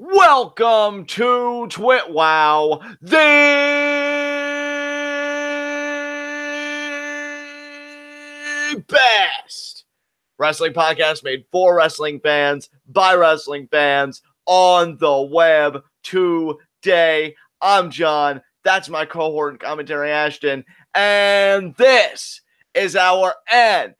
Welcome to TWitWoW, the best wrestling podcast made for wrestling fans, by wrestling fans, on the web today. I'm John. That's my cohort and commentary, Ashton. And this is our NXT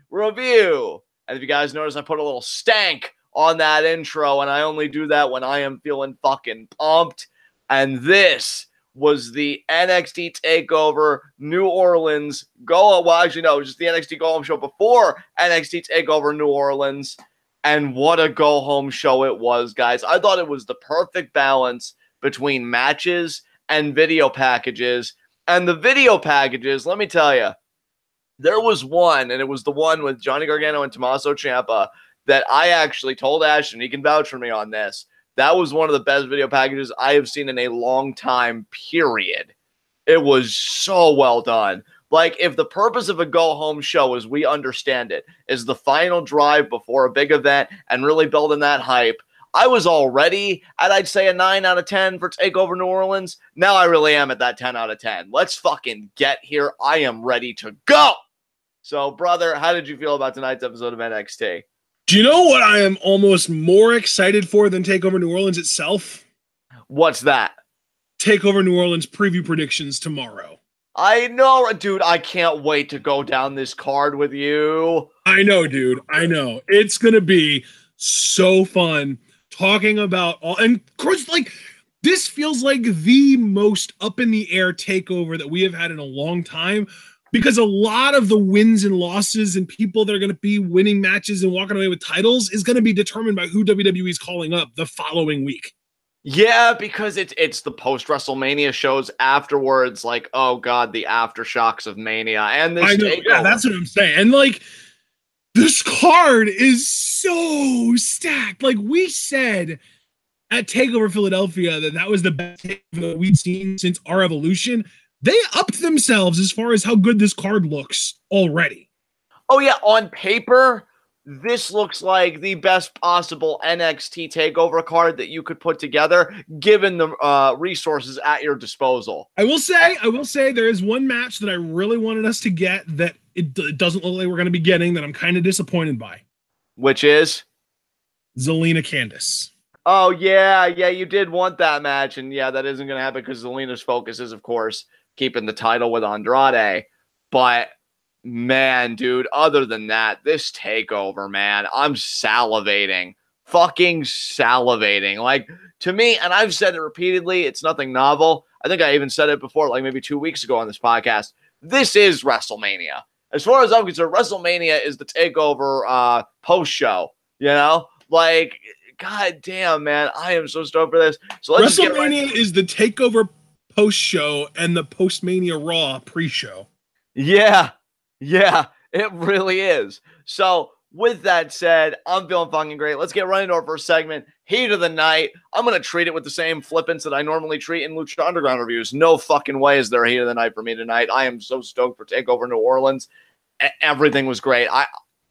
review. And if you guys notice, I put a little stank on that intro, and I only do that when I am feeling fucking pumped. And this was the NXT TakeOver New Orleans just the NXT Go Home show before NXT TakeOver New Orleans. And what a go home show it was, guys. I thought it was the perfect balance between matches and video packages. And the video packages, let me tell you, there was one, and it was the one with Johnny Gargano and Tommaso Ciampa, that I actually told Ashton, he can vouch for me on this. That was one of the best video packages I have seen in a long time, period. It was so well done. Like, if the purpose of a go-home show, as we understand it, is the final drive before a big event and really building that hype, I was already at, I'd say, a 9 out of 10 for TakeOver New Orleans. Now I really am at that 10 out of 10. Let's fucking get here. I am ready to go. So, brother, how did you feel about tonight's episode of NXT? Do you know what I am almost more excited for than TakeOver New Orleans itself? What's that? TakeOver New Orleans preview predictions tomorrow. I know, dude. I can't wait to go down this card with you. I know, dude. I know. It's going to be so fun talking about all. And of course, like, this feels like the most up in the air TakeOver that we have had in a long time. Because a lot of the wins and losses and people that are going to be winning matches and walking away with titles is going to be determined by who WWE is calling up the following week. Yeah, because it's the post-WrestleMania shows afterwards, like, oh god, the aftershocks of Mania. And this TakeOver. Yeah, that's what I'm saying. And like, this card is so stacked. Like we said at TakeOver Philadelphia that was the best TakeOver that we'd seen since our evolution. They upped themselves as far as how good this card looks already. Oh, yeah. On paper, this looks like the best possible NXT TakeOver card that you could put together, given the resources at your disposal. I will say there is one match that I really wanted us to get that it doesn't look like we're going to be getting, that I'm kind of disappointed by. Which is? Zelina Candice. Oh, yeah, you did want that match, and yeah, that isn't going to happen because Zelina's focus is, of course, keeping the title with Andrade. But man, dude, other than that, this TakeOver, man, I'm salivating. Fucking salivating. Like, to me, and I've said it repeatedly, it's nothing novel. I think I even said it before, like maybe 2 weeks ago on this podcast. This is WrestleMania. As far as I'm concerned, WrestleMania is the TakeOver post show. You know? Like, god damn, man, I am so stoked for this. So let's WrestleMania is the TakeOver post-show and the post-Mania Raw pre-show. Yeah, it really is. So with that said, I'm feeling fucking great. Let's get right into our first segment, Heat of the Night. I'm going to treat it with the same flippance that I normally treat in Lucha Underground reviews. No fucking way is there a Heat of the Night for me tonight. I am so stoked for TakeOver New Orleans. Everything was great.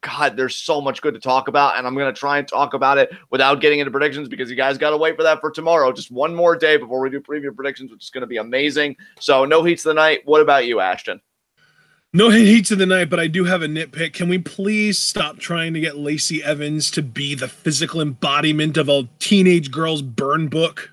God, there's so much good to talk about, and I'm going to try and talk about it without getting into predictions because you guys got to wait for that for tomorrow. Just one more day before we do preview predictions, which is going to be amazing. So no heats of the night. What about you, Ashton? No heats of the night, but I do have a nitpick. Can we please stop trying to get Lacey Evans to be the physical embodiment of a teenage girl's burn book?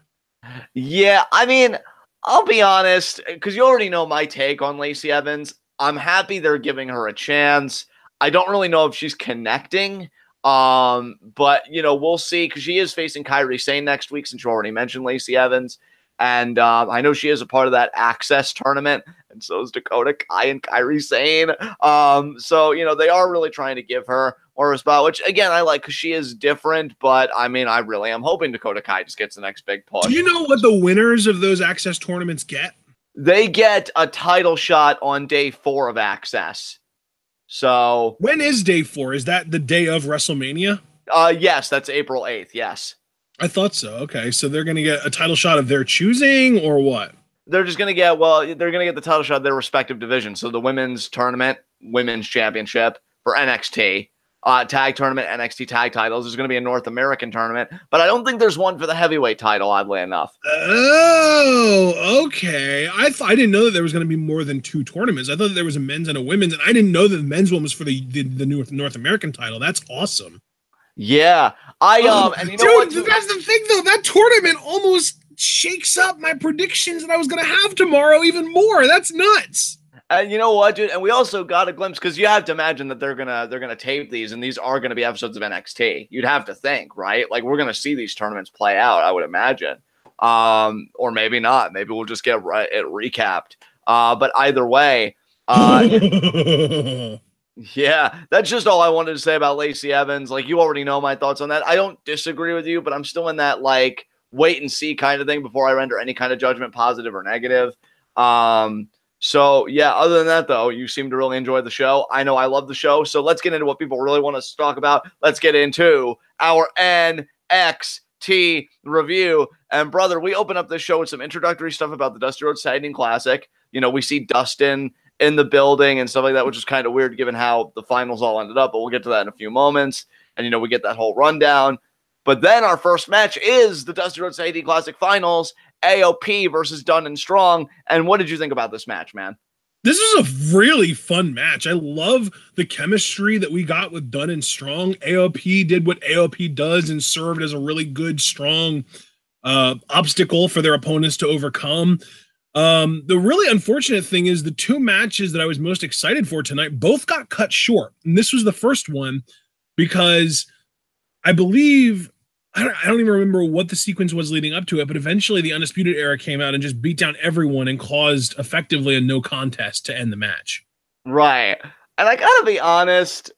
Yeah, I mean, I'll be honest, because you already know my take on Lacey Evans. I'm happy they're giving her a chance. I don't really know if she's connecting, but, you know, we'll see, because she is facing Kairi Sane next week, since you already mentioned Lacey Evans, and I know she is a part of that Access tournament, and so is Dakota Kai and Kairi Sane, so, you know, they are really trying to give her more of a spot, which, again, I like, because she is different, but, I mean, I really am hoping Dakota Kai just gets the next big push. Do you know what the winners of those Access tournaments get? They get a title shot on day 4 of Access. So when is day 4? Is that the day of WrestleMania? Yes, that's April 8th. Yes. I thought so. Okay. So they're going to get a title shot of their choosing, or what? They're just going to get, they're going to get the title shot of their respective division. So the women's tournament, women's championship for NXT, tag tournament, NXT tag titles. There's going to be a North American tournament, but I don't think there's one for the heavyweight title, oddly enough. Oh, okay. I didn't know that there was going to be more than 2 tournaments. I thought that there was a men's and a women's, and I didn't know that the men's one was for the North American title. That's awesome. Yeah. And you know dude, that's the thing, though. That tournament almost shakes up my predictions that I was going to have tomorrow even more. That's nuts. And you know what, dude? And we also got a glimpse, because you have to imagine that they're gonna tape these, and these are gonna be episodes of NXT. You'd have to think, right? Like, we're gonna see these tournaments play out, I would imagine. Or maybe not. Maybe we'll just get it recapped. But either way, yeah, that's just all I wanted to say about Lacey Evans. Like, you already know my thoughts on that. I don't disagree with you, but I'm still in that, like, wait and see kind of thing before I render any kind of judgment, positive or negative. So, yeah, other than that, though, you seem to really enjoy the show. I know I love the show, so let's get into what people really want us to talk about. Let's get into our NXT review. And, brother, we open up this show with some introductory stuff about the Dusty Rhodes Tag Team Classic. You know, we see Dustin in the building and stuff like that, which is kind of weird given how the finals all ended up, but we'll get to that in a few moments. And, you know, we get that whole rundown. But then our first match is the Dusty Rhodes Tag Team Classic Finals, AOP versus Dunn and Strong. And what did you think about this match, man? This is a really fun match. I love the chemistry that we got with Dunn and Strong. AOP did what AOP does and served as a really good, strong obstacle for their opponents to overcome. The really unfortunate thing is the 2 matches that I was most excited for tonight both got cut short. And this was the first one because I believe... I don't even remember what the sequence was leading up to it, but eventually the Undisputed Era came out and just beat down everyone and caused effectively a no contest to end the match. Right. And I gotta be honest,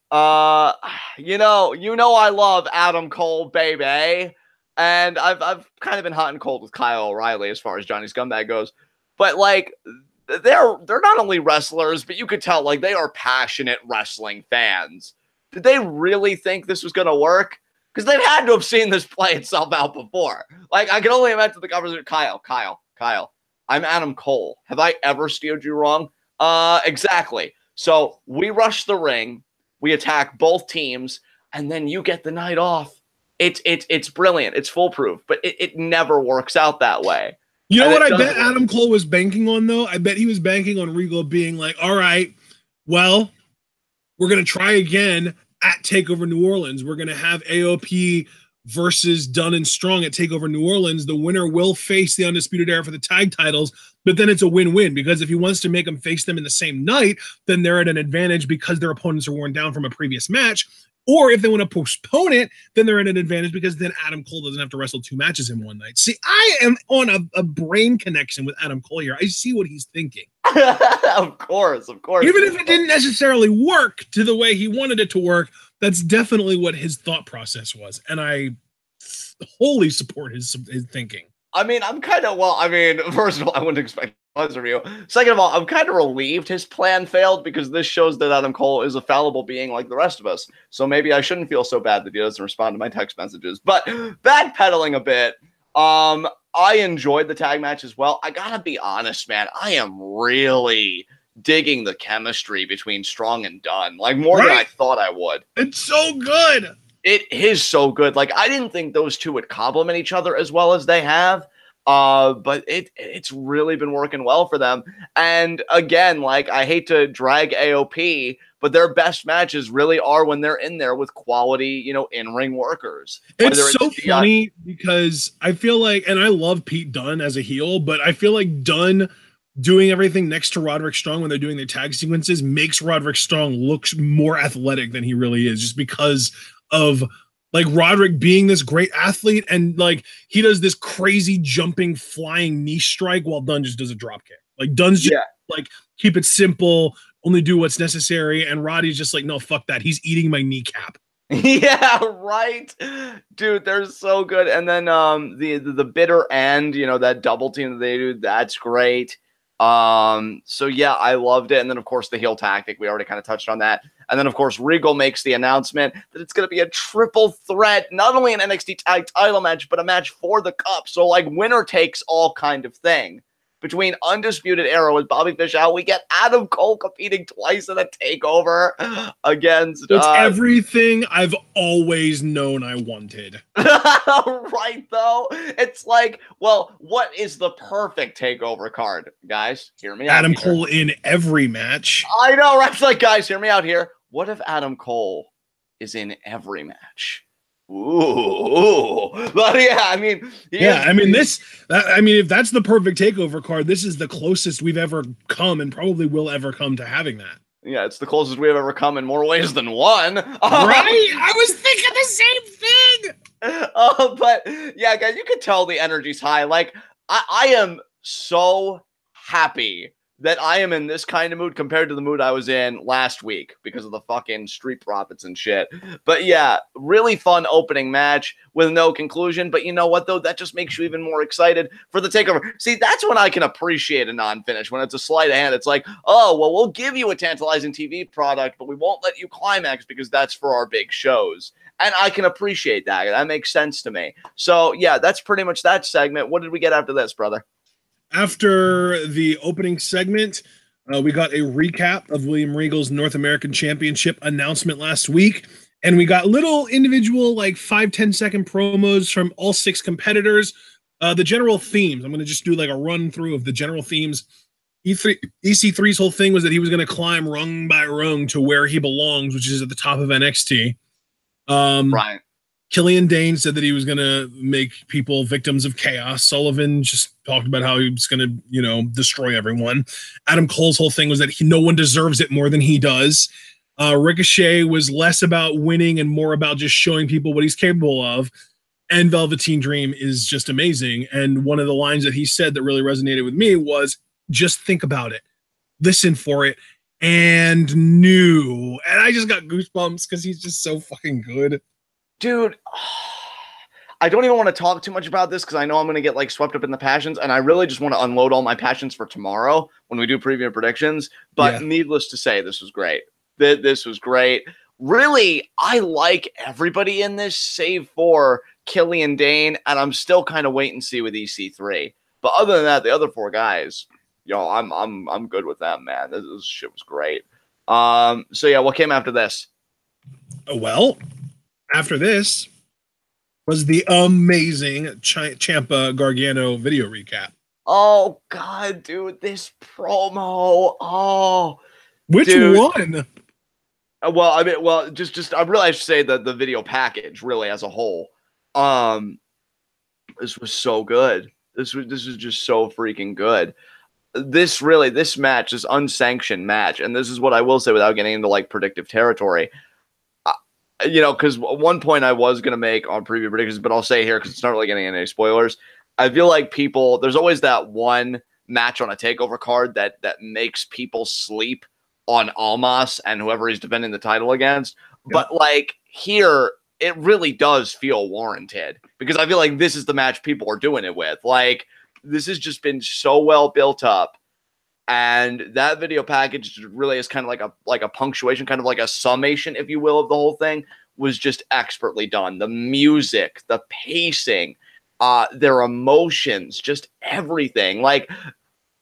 you know I love Adam Cole, baby. And I've kind of been hot and cold with Kyle O'Reilly as far as Johnny Scumbag goes. But, like, they're not only wrestlers, but you could tell, like, they are passionate wrestling fans. Did they really think this was going to work? Because they've had to have seen this play itself out before. Like, I can only imagine the conversation. Kyle, I'm Adam Cole. Have I ever steered you wrong? Exactly. So we rush the ring, we attack both teams, and then you get the night off. It's brilliant. It's foolproof, but it never works out that way. You know what I bet Adam Cole was banking on, though? I bet he was banking on Regal being like, all right, well, we're going to try again at TakeOver New Orleans. We're going to have AOP versus Dunn and Strong at TakeOver New Orleans. The winner will face the Undisputed Era for the tag titles, but then it's a win-win because if he wants to make them face them in the same night, then they're at an advantage because their opponents are worn down from a previous match. Or if they want to postpone it, then they're at an advantage because then Adam Cole doesn't have to wrestle 2 matches in one night. See, I am on a brain connection with Adam Cole here. I see what he's thinking. Of course. Even if it didn't necessarily work to the way he wanted it to work, that's definitely what his thought process was. And I wholly support his thinking. I mean, first of all, I wouldn't expect a review. Second of all, I'm kind of relieved his plan failed because this shows that Adam Cole is a fallible being like the rest of us. So maybe I shouldn't feel so bad that he doesn't respond to my text messages. But backpedaling a bit, I enjoyed the tag match as well. I gotta be honest, man. I am really digging the chemistry between Strong and Dunn, like more than I thought I would. It's so good. It is so good. Like, I didn't think those two would complement each other as well as they have. But it's really been working well for them. And again, like, I hate to drag AOP, but their best matches really are when they're in there with quality, in-ring workers. It's so funny because I feel like, and I love Pete Dunne as a heel, but I feel like Dunne doing everything next to Roderick Strong when they're doing their tag sequences makes Roderick Strong look more athletic than he really is, just because of like Roderick being this great athlete and like he does this crazy jumping flying knee strike while Dunn just does a drop kick. Like Dunn's just like keep it simple, only do what's necessary, and Roddy's just like, no, fuck that. He's eating my kneecap. Yeah, right. Dude, they're so good. And then the bitter end, that double team that they do, that's great. So yeah, I loved it. And then of course the heel tactic, we already kind of touched on that. And then of course Regal makes the announcement that it's going to be a triple threat, not only an NXT tag title match, but a match for the cup. So like winner takes all kind of thing. between Undisputed Era with Bobby Fish out. We get Adam Cole competing twice in a takeover against. It's everything I've always known I wanted. Right, though. It's like, well, what is the perfect takeover card, guys? Hear me out. Adam Cole in every match. I know, right? It's like, guys, hear me out here. What if Adam Cole is in every match? Ooh, but yeah, I mean, if that's the perfect takeover card, this is the closest we've ever come and probably will ever come to having that. Yeah, it's the closest we've ever come in more ways than one. Right? I was thinking the same thing. But yeah, guys, you can tell the energy's high. Like, I am so happy that I am in this kind of mood compared to the mood I was in last week because of the fucking Street Profits and shit. But yeah, really fun opening match with no conclusion. But you know what, though? That just makes you even more excited for the takeover. See, that's when I can appreciate a non-finish, when it's a sleight of hand. It's like, oh, well, we'll give you a tantalizing TV product, but we won't let you climax because that's for our big shows. And I can appreciate that. That makes sense to me. So yeah, that's pretty much that segment. What did we get after this, brother? After the opening segment, we got a recap of William Regal's North American Championship announcement last week. And we got little individual, like 5-10 second promos from all 6 competitors. The general themes, I'm going to just do like a run through of the general themes. EC3's whole thing was that he was going to climb rung by rung to where he belongs, which is at the top of NXT. Right. Killian Dane said that he was going to make people victims of chaos. Sullivan just talked about how he was going to, destroy everyone. Adam Cole's whole thing was that no one deserves it more than he does. Ricochet was less about winning and more about just showing people what he's capable of. And Velveteen Dream is just amazing. And one of the lines that he said that really resonated with me was, just think about it, listen for it, and new. And I just got goosebumps because he's just so fucking good. Dude, I don't even want to talk too much about this because I know I'm going to get like swept up in the passions, and I really just want to unload all my passions for tomorrow when we do preview predictions. But needless to say, this was great. This was great. Really, I like everybody in this save for Killian Dane, and I'm still kind of wait and see with EC3. But other than that, the other 4 guys, I'm good with them, man. This shit was great. So yeah, what came after this? Well, after this was the amazing Ciampa Gargano video recap. Oh God, dude, this promo. Oh, which one? Well, I mean, just I really should say that the video package, really as a whole. This was so good. This was just so freaking good. This match, this unsanctioned match, and this is what I will say without getting into like predictive territory. Because one point I was going to make on preview predictions, but I'll say here because it's not really getting any spoilers. I feel like there's always that one match on a takeover card that makes people sleep on Almas and whoever he's defending the title against. Yep. But like here, it really does feel warranted because I feel like this is the match people are doing it with. Like this has just been so well built up. And that video package really is kind of like a punctuation, kind of like a summation, if you will, of the whole thing. Was just expertly done. The music, the pacing, their emotions, just everything. Like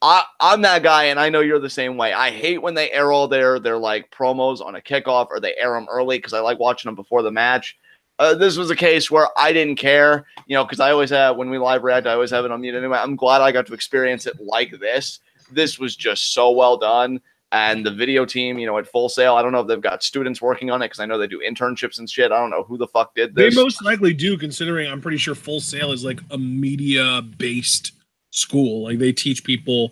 I'm that guy, and I know you're the same way. I hate when they air all their like promos on a kickoff or they air them early because I like watching them before the match. This was a case where I didn't care, because I always have, when we live react, I always have it on mute anyway. I'm glad I got to experience it like this. This was just so well done. And the video team, at Full Sail, I don't know if they've got students working on it because I know they do internships and shit. I don't know who the fuck did this. They most likely do, considering I'm pretty sure Full Sail is like a media-based school. Like they teach people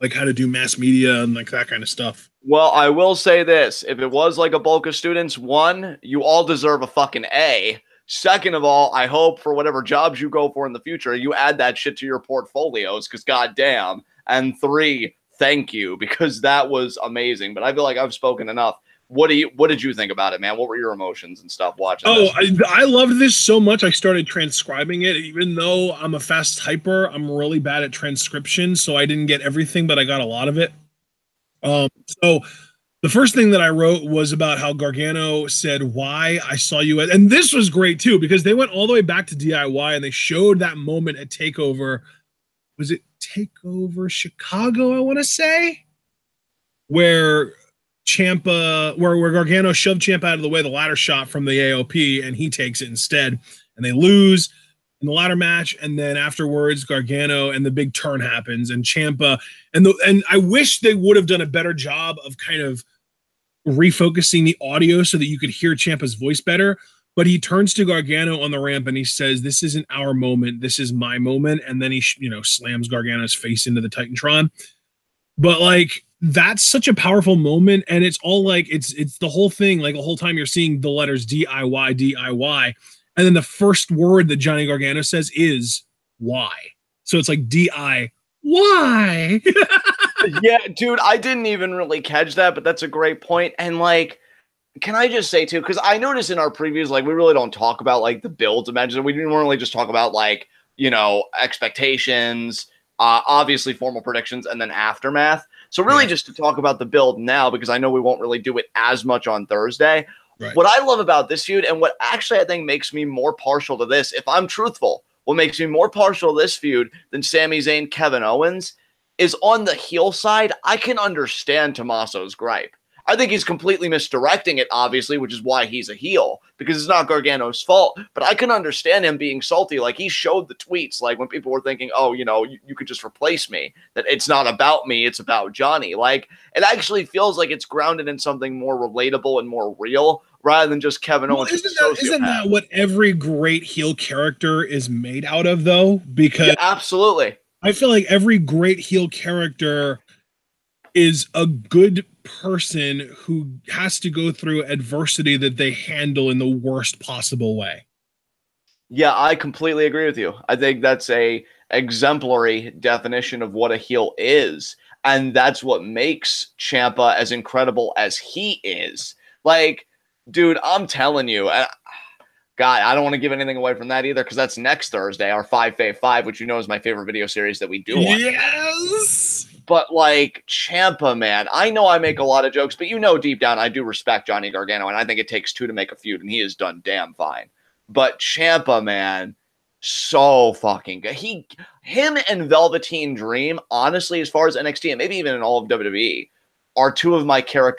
like how to do mass media and like that kind of stuff. Well, I will say this. If it was like a bulk of students, 1, you all deserve a fucking A. Second of all, I hope for whatever jobs you go for in the future, you add that shit to your portfolios because goddamn. And 3, thank you, because that was amazing. But I feel like I've spoken enough. What did you think about it, man? What were your emotions and stuff watching this? I loved this so much. I started transcribing it. Even though I'm a fast typer, I'm really bad at transcription, so I didn't get everything, but I got a lot of it. So the first thing that I wrote was about how Gargano said, "Why I saw you at," and this was great too, because they went all the way back to DIY and they showed that moment at TakeOver was it TakeOver Chicago, I want to say, where where Gargano shoved Ciampa out of the way, the ladder shot from the AOP, and he takes it instead, and they lose in the ladder match. And then afterwards, Gargano and the big turn happens, and Ciampa and I wish they would have done a better job of kind of refocusing the audio so that you could hear Ciampa's voice better. But he turns to Gargano on the ramp and he says, "This isn't our moment. This is my moment." And then he, slams Gargano's face into the Titantron. But like, that's such a powerful moment. And it's all like, it's the whole thing. Like the whole time you're seeing the letters DIY, DIY. And then the first word that Johnny Gargano says is why. So it's like DI, why? Yeah, dude, I didn't even really catch that, but that's a great point. And like, can I just say too, because I noticed in our previews, like we really don't talk about like the build to matches. We didn't really just talk about like, expectations, obviously formal predictions, and then aftermath. So really just to talk about the build now, because I know we won't really do it as much on Thursday. Right. What I love about this feud, and what actually I think makes me more partial to this, if I'm truthful, what makes me more partial to this feud than Sami Zayn, Kevin Owens, is on the heel side, I can understand Tommaso's gripe. I think he's completely misdirecting it, obviously, which is why he's a heel, because it's not Gargano's fault. But I can understand him being salty. Like, he showed the tweets, like, when people were thinking, oh, you could just replace me, that it's not about me, it's about Johnny. Like, it actually feels like it's grounded in something more relatable and more real, rather than just Kevin Owens. Isn't that what every great heel character is made out of, though? Because yeah, absolutely. I feel like every great heel character is a good person who has to go through adversity that they handle in the worst possible way. Yeah, I completely agree with you. I think that's a exemplary definition of what a heel is. And that's what makes Ciampa as incredible as he is. Like, dude, I'm telling you, God, I don't want to give anything away from that either, because that's next Thursday, our 5v5, which is my favorite video series that we do on. Yes! But, like, Ciampa, man, I know I make a lot of jokes, but deep down I do respect Johnny Gargano, and I think it takes two to make a feud, and he has done damn fine. But Ciampa, man, so fucking good. Him and Velveteen Dream, honestly, as far as NXT, and maybe even in all of WWE, are two of my favorite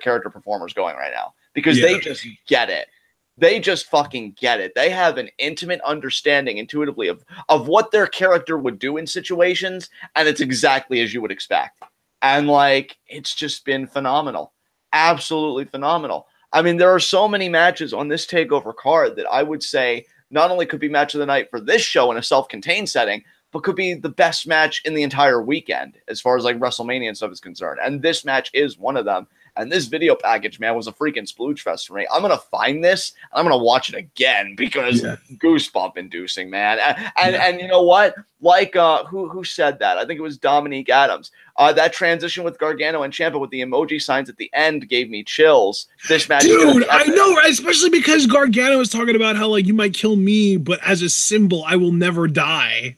character performers going right now, because they just get it. They just fucking get it. They have an intimate understanding intuitively of what their character would do in situations, and it's exactly as you would expect. And, like, it's just been phenomenal. Absolutely phenomenal. I mean, there are so many matches on this TakeOver card that I would say not only could be match of the night for this show in a self-contained setting, but could be the best match in the entire weekend as far as, like, WrestleMania and stuff is concerned. And this match is one of them. And this video package, man, was a freaking splooge fest for me. I'm going to find this, and I'm going to watch it again, because goosebump inducing, man. And you know what? Like, who said that? I think it was Dominique Adams. That transition with Gargano and Ciampa with the emoji signs at the end gave me chills. This match, dude, I know, right? Especially because Gargano was talking about how, like, you might kill me, but as a symbol, I will never die.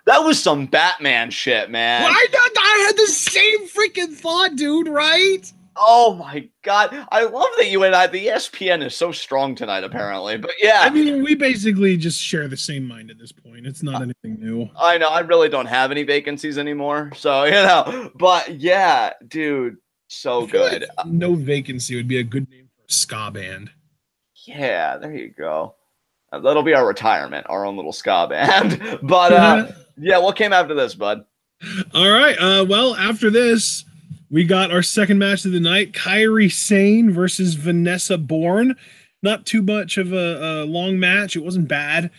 That was some Batman shit, man. Well, I had the same freaking thought, dude, right? Oh my God. I love that you and I, the ESPN is so strong tonight, apparently. But yeah. I mean, we basically just share the same mind at this point. It's not anything new. I know. I really don't have any vacancies anymore. So, but yeah, dude, so good. Like no vacancy would be a good name for a ska band. Yeah, there you go. That'll be our retirement, our own little ska band. But yeah, what came after this, bud? All right. Well, after this, we got our second match of the night, Kairi Sane versus Vanessa Bourne. Not too much of a long match. It wasn't bad.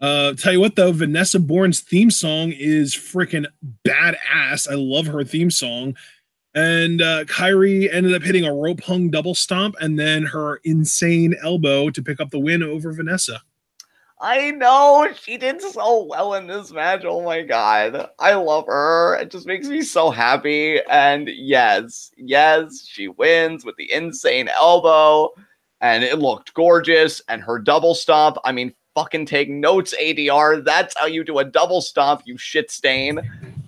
Tell you what, though, Vanessa Bourne's theme song is freaking badass. I love her theme song. And Kairi ended up hitting a rope-hung double stomp and then her insane elbow to pick up the win over Vanessa. I know, she did so well in this match. Oh my God. I love her. It just makes me so happy. And yes, she wins with the insane elbow. And it looked gorgeous. And her double stomp, I mean, fucking take notes, ADR. That's how you do a double stomp, you shit stain.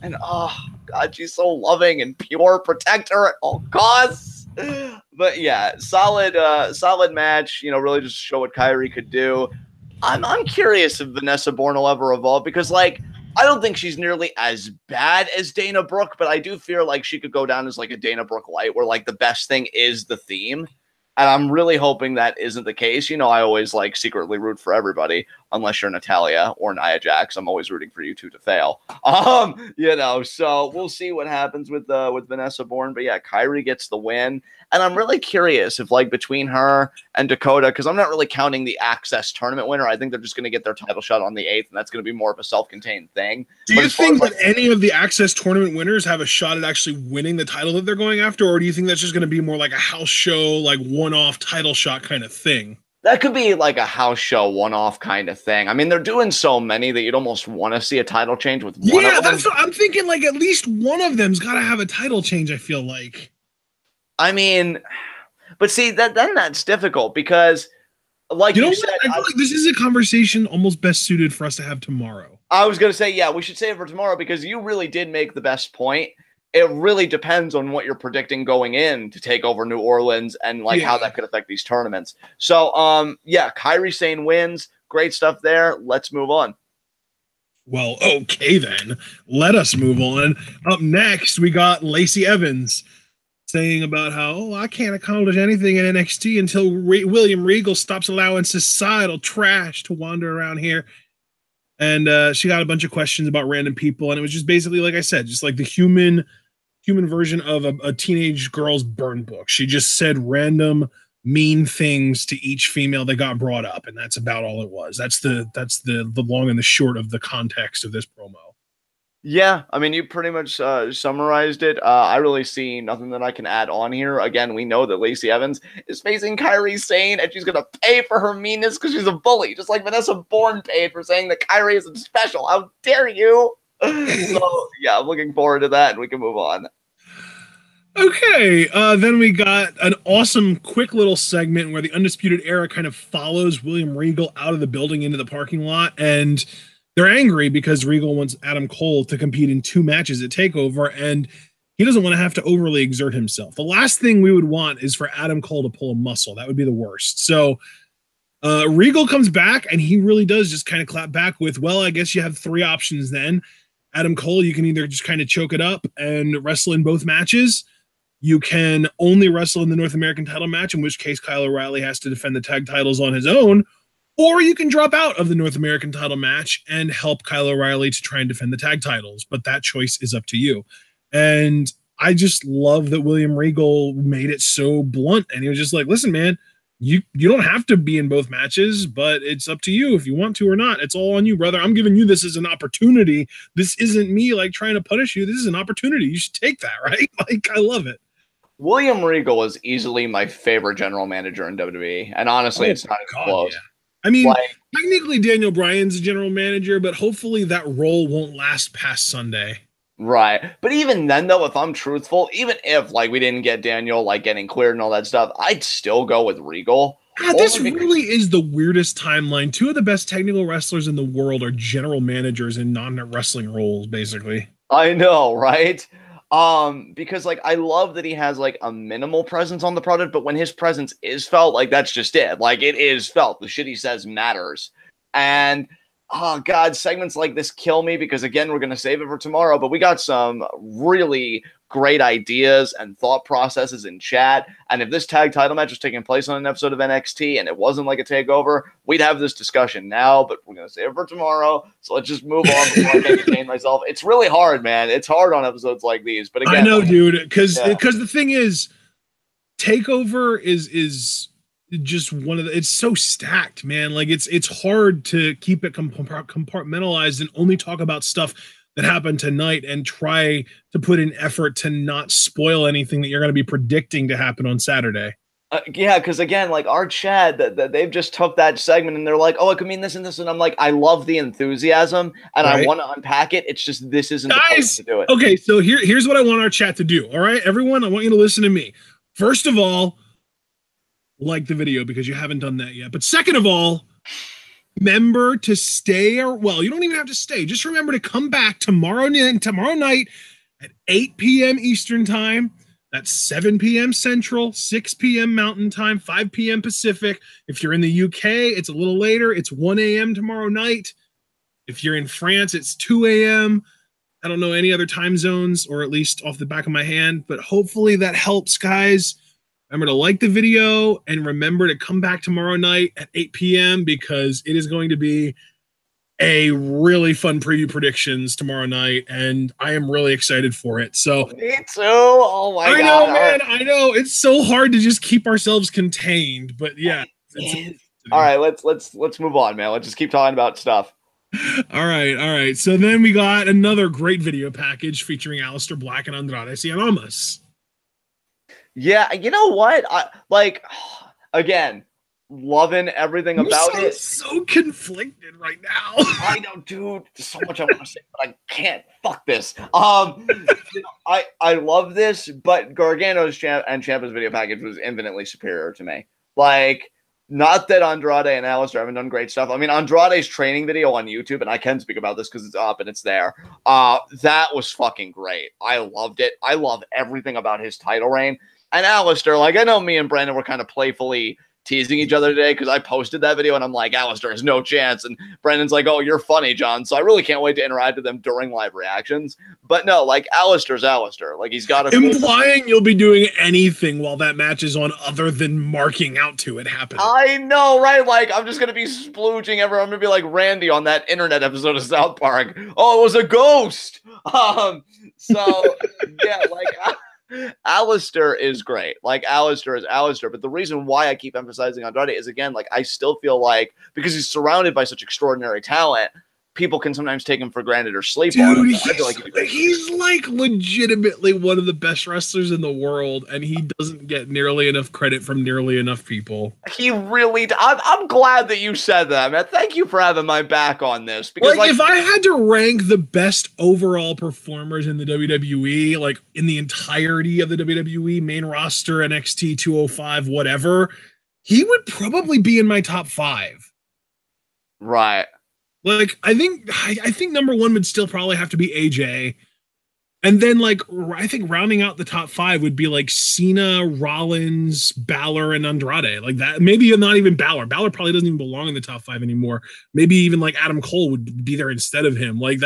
And oh God, she's so loving and pure. Protect her at all costs. But yeah, solid match. Really just show what Kairi could do. I'm curious if Vanessa Bourne will ever evolve, because, like, I don't think she's nearly as bad as Dana Brooke, but I do feel like she could go down as like a Dana Brooke light, where like the best thing is the theme. And I'm really hoping that isn't the case. You know, I always like secretly root for everybody, unless you're Natalia or Nia Jax. I'm always rooting for you two to fail. You know, so we'll see what happens with Vanessa Bourne. But yeah, Kairi gets the win. And I'm really curious if like between her and Dakota, because I'm not really counting the Access tournament winner. I think they're just going to get their title shot on the 8th, and that's going to be more of a self-contained thing. Do you think that any of the Access tournament winners have a shot at actually winning the title that they're going after, or do you think that's just going to be more like a house show, like one-off title shot kind of thing? That could be like a house show one-off kind of thing. I mean, they're doing so many that you'd almost want to see a title change with one of them. That's what I'm thinking. Like at least one of them's got to have a title change, I feel like. I mean, but see, then that's difficult because, like you said, I feel like this is a conversation almost best suited for us to have tomorrow. I was going to say, yeah, we should save it for tomorrow because you really did make the best point. It really depends on what you're predicting going in to take over New Orleans and like how that could affect these tournaments. So, yeah, Kairi Sane wins. Great stuff there. Let's move on. Well, okay then. Let us move on. Up next, we got Lacey Evans saying about how, I can't accomplish anything in NXT until William Regal stops allowing societal trash to wander around here. And she got a bunch of questions about random people, and it was just basically, like I said, just like the human version of a teenage girl's burn book. She just said random mean things to each female that got brought up, and that's about all it was. That's the long and the short of the context of this promo. Yeah, I mean, you pretty much summarized it. I really see nothing that I can add on here. Again, we know that Lacey Evans is facing Kairi Sane, and she's going to pay for her meanness because she's a bully, just like Vanessa Bourne paid for saying that Kairi isn't special. How dare you? So, yeah, I'm looking forward to that, and we can move on. Okay, then we got an awesome quick little segment where the Undisputed Era kind of follows William Regal out of the building into the parking lot, and they're angry because Regal wants Adam Cole to compete in 2 matches at TakeOver, and he doesn't want to have to overly exert himself. The last thing we would want is for Adam Cole to pull a muscle. That would be the worst. So Regal comes back, and he really does just kind of clap back with, well, I guess you have 3 options then. Adam Cole, you can either just kind of choke it up and wrestle in both matches. You can only wrestle in the North American title match, in which case Kyle O'Reilly has to defend the tag titles on his own. Or you can drop out of the North American title match and help Kyle O'Reilly to try and defend the tag titles. But that choice is up to you. And I just love that William Regal made it so blunt. And he was just like, listen, man, you don't have to be in both matches, but it's up to you if you want to or not. It's all on you, brother. I'm giving you this as an opportunity. This isn't me like trying to punish you. This is an opportunity. You should take that, right? Like, I love it. William Regal is easily my favorite general manager in WWE. And honestly, it's not even close. Yeah. I mean, technically Daniel Bryan's a general manager, but hopefully that role won't last past Sunday. Right. But even then, though, if I'm truthful, even if like we didn't get Daniel like getting cleared and all that stuff, I'd still go with Regal. God, this really is the weirdest timeline. 2 of the best technical wrestlers in the world are general managers in non-wrestling roles, basically. I know, right? Because like I love that he has like a minimal presence on the product, but when his presence is felt, like that's just it. Like it is felt. The shit he says matters. And oh God, segments like this kill me because again, we're gonna save it for tomorrow, but we got some really great ideas and thought processes in chat. And if this tag title match was taking place on an episode of NXT and it wasn't like a takeover, we'd have this discussion now, but we're going to save it for tomorrow. So let's just move on before I can entertain myself. It's really hard, man. It's hard on episodes like these, but again, I know, dude, because the thing is, takeover is just one of the, it's so stacked, man. Like it's hard to keep it compartmentalized and only talk about stuff that happened tonight and try to put in effort to not spoil anything that you're going to be predicting to happen on Saturday. Yeah, because again, like our chat, that they've just took that segment and they're like, oh, it could mean this and this. And I'm like, I love the enthusiasm and I want to unpack it. It's just this isn't the place to do it. Okay, so here's what I want our chat to do. All right, everyone, I want you to listen to me. First of all, like the video because you haven't done that yet. But second of all, remember to stay, or well, you don't even have to stay. Just remember to come back tomorrow night at 8 p.m. Eastern time. That's 7 p.m. Central, 6 p.m. Mountain Time, 5 p.m. Pacific. If you're in the UK, it's a little later. It's 1 a.m. tomorrow night. If you're in France, it's 2 a.m. I don't know any other time zones, or at least off the back of my hand, but hopefully that helps, guys. Remember to like the video and remember to come back tomorrow night at 8 p.m. because it is going to be a really fun preview predictions tomorrow night, and I am really excited for it. So me too. Oh my God. I know, man. I know it's so hard to just keep ourselves contained, but yeah. All right, let's move on, man. Let's just keep talking about stuff. All right. So then we got another great video package featuring Aleister Black and Andrade Cien Almas. Yeah, you know what? I like again, loving everything about it. So conflicted right now. I know, dude. There's so much I want to say, but I can't. Fuck this. I love this, but Gargano's and Ciampa's video package was infinitely superior to me. Like, not that Andrade and Aleister haven't done great stuff. I mean, Andrade's training video on YouTube, and I can speak about this because it's up and it's there. That was fucking great. I loved it. I love everything about his title reign. And Aleister, like, I know me and Brandon were kind of playfully teasing each other today because I posted that video and I'm like, Aleister has no chance. And Brandon's like, oh, you're funny, John. So I really can't wait to interact with them during live reactions. But no, like, Aleister's Aleister. Like, he's got a implying you'll be doing anything while that match is on other than marking out to it happening. I know, right? Like, I'm just going to be splooging everyone. I'm going to be like Randy on that internet episode of South Park. Oh, it was a ghost. So, yeah, like... Aleister is great. Like, Aleister is Aleister. But the reason why I keep emphasizing Andrade is, again, like, I still feel like because he's surrounded by such extraordinary talent, people can sometimes take him for granted or sleep on him. I feel like he's like legitimately one of the best wrestlers in the world, and he doesn't get nearly enough credit from nearly enough people. He really I'm glad that you said that, man. Thank you for having my back on this. Because like if I had to rank the best overall performers in the WWE, like in the entirety of the WWE main roster, NXT 205, whatever, he would probably be in my top 5. Right. Like, I think number 1 would still probably have to be AJ. And then, like, I think rounding out the top 5 would be, like, Cena, Rollins, Balor, and Andrade. Like, that. Maybe not even Balor. Balor probably doesn't even belong in the top 5 anymore. Maybe even, like, Adam Cole would be there instead of him. Like,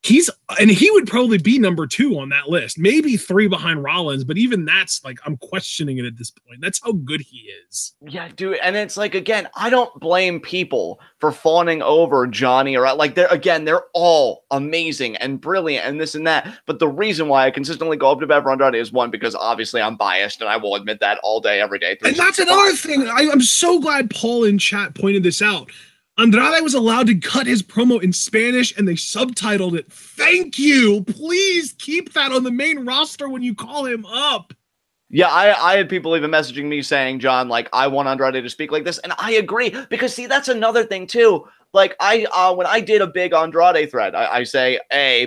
he would probably be number 2 on that list. Maybe 3 behind Rollins, but even that's, like, I'm questioning it at this point. That's how good he is. Yeah, dude. And it's like, again, I don't blame people for fawning over Johnny or like they're all amazing and brilliant and this and that. But the reason why I consistently go up to bat for Andrade is 1, because obviously I'm biased and I will admit that all day, every day. And that's another thing. I'm so glad Paul in chat pointed this out. Andrade was allowed to cut his promo in Spanish and they subtitled it. Thank you. Please keep that on the main roster when you call him up. Yeah, I had people even messaging me saying, John, like, I want Andrade to speak like this. And I agree, because see, that's another thing too. Like, when I did a big Andrade thread, I say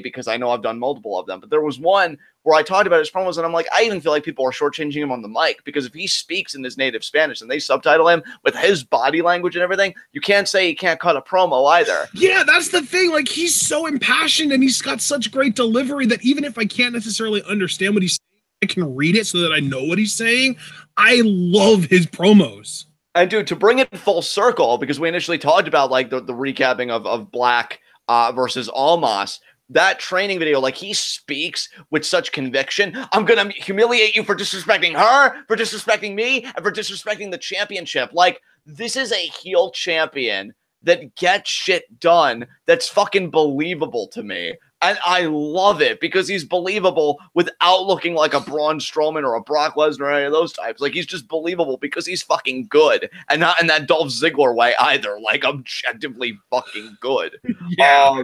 because I know I've done multiple of them, but there was one where I talked about his promos and I'm like, I even feel like people are shortchanging him on the mic, because if he speaks in his native Spanish and they subtitle him with his body language and everything, you can't say he can't cut a promo either. Yeah, that's the thing. Like, he's so impassioned and he's got such great delivery that even if I can't necessarily understand what he's saying, I can read it so that I know what he's saying. I love his promos. And dude, to bring it full circle, because we initially talked about like the recapping of Black versus Almas, that training video, like, he speaks with such conviction. I'm going to humiliate you for disrespecting her, for disrespecting me, and for disrespecting the championship. Like, this is a heel champion that gets shit done that's fucking believable to me. And I love it because he's believable without looking like a Braun Strowman or a Brock Lesnar or any of those types. Like, he's just believable because he's fucking good, and not in that Dolph Ziggler way either. Like, objectively fucking good. Yeah.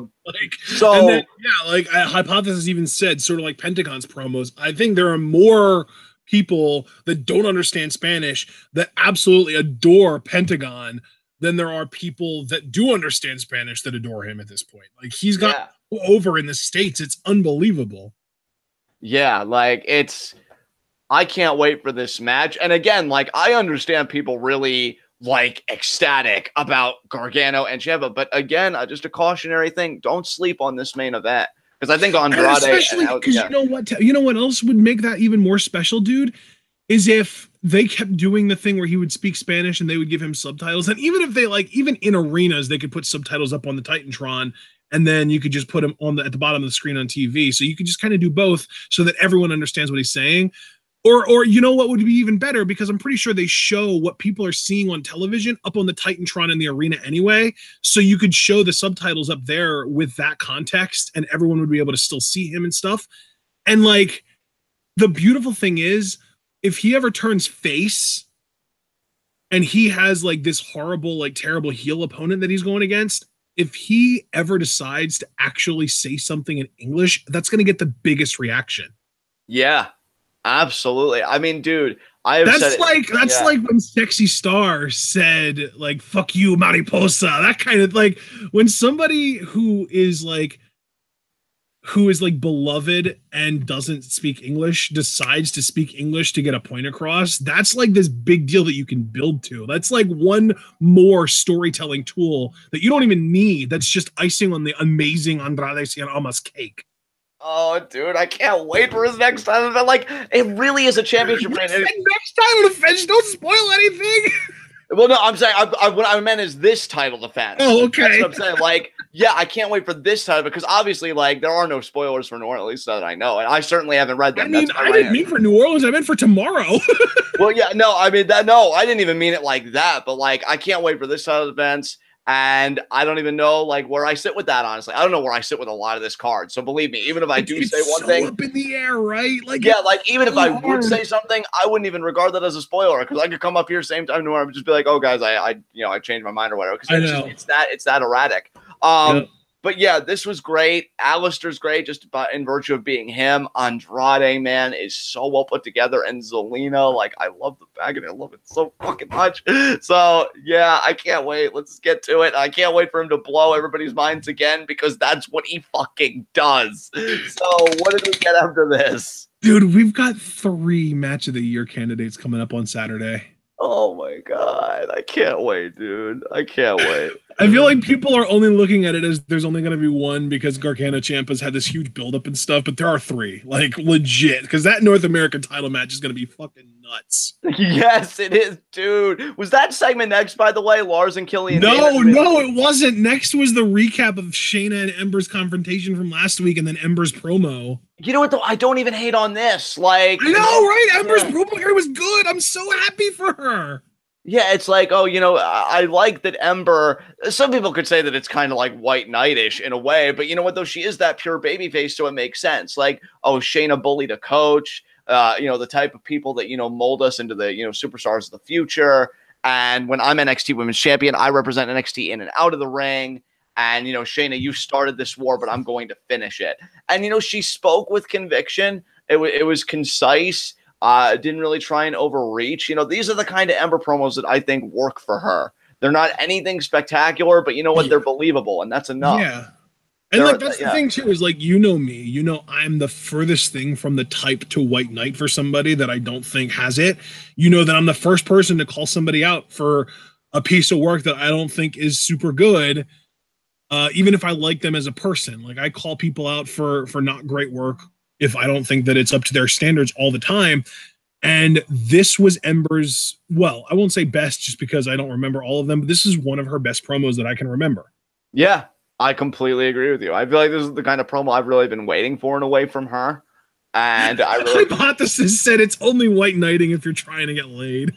Like Hypothesis even said, sort of like Pentagon's promos, I think there are more people that don't understand Spanish that absolutely adore Pentagon than there are people that do understand Spanish that adore him at this point. Like, he's got over in the States. It's unbelievable. Yeah, like, I can't wait for this match. And again, like, I understand people really like ecstatic about Gargano and Ciampa, but again, just a cautionary thing: don't sleep on this main event, because I think Andrade, and especially because you know what else would make that even more special, dude, is if they kept doing the thing where he would speak Spanish and they would give him subtitles. And even if they even in arenas, they could put subtitles up on the Titantron, and then you could just put them at the bottom of the screen on TV. So you could just kind of do both so that everyone understands what he's saying. Or you know what would be even better, because I'm pretty sure they show what people are seeing on television up on the Titantron in the arena anyway. So you could show the subtitles up there with that context and everyone would be able to still see him and stuff. And like, the beautiful thing is, if he ever turns face and he has like this horrible, like terrible heel opponent that he's going against, if he ever decides to actually say something in English, that's going to get the biggest reaction. Yeah. Absolutely. I mean, dude, that's like when Sexy Star said like "fuck you, Mariposa." That kind of, like, when somebody who is like beloved and doesn't speak English decides to speak English to get a point across. That's like this big deal that you can build to. That's like one more storytelling tool that you don't even need. That's just icing on the amazing Andrade Cien Almas cake. Oh, dude, I can't wait for his next title defense. Like, it really is a championship reign. Next title defense, don't spoil anything. Well, no, I'm saying what I meant is this title defense. Oh, okay. That's what I'm saying. Like, yeah, I can't wait for this title, because obviously, like, there are no spoilers for New Orleans, at least that I know, and I certainly haven't read them. I didn't mean for New Orleans. I meant for tomorrow. Well, yeah, no, I mean that. No, I didn't even mean it like that. But like, I can't wait for this title defense. And I don't even know like where I sit with that, honestly. I don't know where I sit with a lot of this card. So believe me, even if I do say one thing up in the air, right? Like, yeah, like even if I would say something, I wouldn't even regard that as a spoiler, because I could come up here same time tomorrow and just be like, "Oh, guys, I changed my mind or whatever." Because it's that erratic. But yeah, this was great. Alistair's great, just about in virtue of being him. Andrade, man, is so well put together, and Zelina, like, I love the bag, and I love it so fucking much. So yeah, I can't wait. Let's get to it. I can't wait for him to blow everybody's minds again, because that's what he fucking does. So what did we get after this? Dude, we've got 3 match of the year candidates coming up on Saturday. Oh my god, I can't wait, dude. I can't wait. I feel like people are only looking at it as there's only going to be one because Gargano Ciampa's had this huge buildup and stuff, but there are 3, like, legit, because that North American title match is going to be fucking nuts. Yes, it is, dude. Was that segment next, by the way? Lars and Killian? No, it wasn't. Next was the recap of Shayna and Ember's confrontation from last week, and then Ember's promo. You know what, though? I don't even hate on this. Like, I know, right? Ember's promo here was good. I'm so happy for her. Yeah, it's like, oh, I like that Ember. Some people could say that it's kind of like White Knight-ish in a way, but you know what, though? She is that pure babyface, so it makes sense. Like, oh, Shayna bullied a coach, the type of people that, mold us into the, superstars of the future. And when I'm NXT Women's Champion, I represent NXT in and out of the ring. And, Shayna, you started this war, but I'm going to finish it. And, she spoke with conviction. It was concise. Didn't really try and overreach. These are the kind of Ember promos that I think work for her. They're not anything spectacular, but you know what? They're believable, and that's enough. Yeah. And that's the thing too, is like, me, I'm the furthest thing from the type to White Knight for somebody that I don't think has it. That I'm the first person to call somebody out for a piece of work that I don't think is super good. Even if I like them as a person, like, I call people out for not great work if I don't think that it's up to their standards all the time. And this was Ember's, well, I won't say best just because I don't remember all of them, but this is one of her best promos that I can remember. Yeah, I completely agree with you. I feel like this is the kind of promo I've really been waiting for in a way from her. And I really... Hypothesis said it's only White Knighting if you're trying to get laid.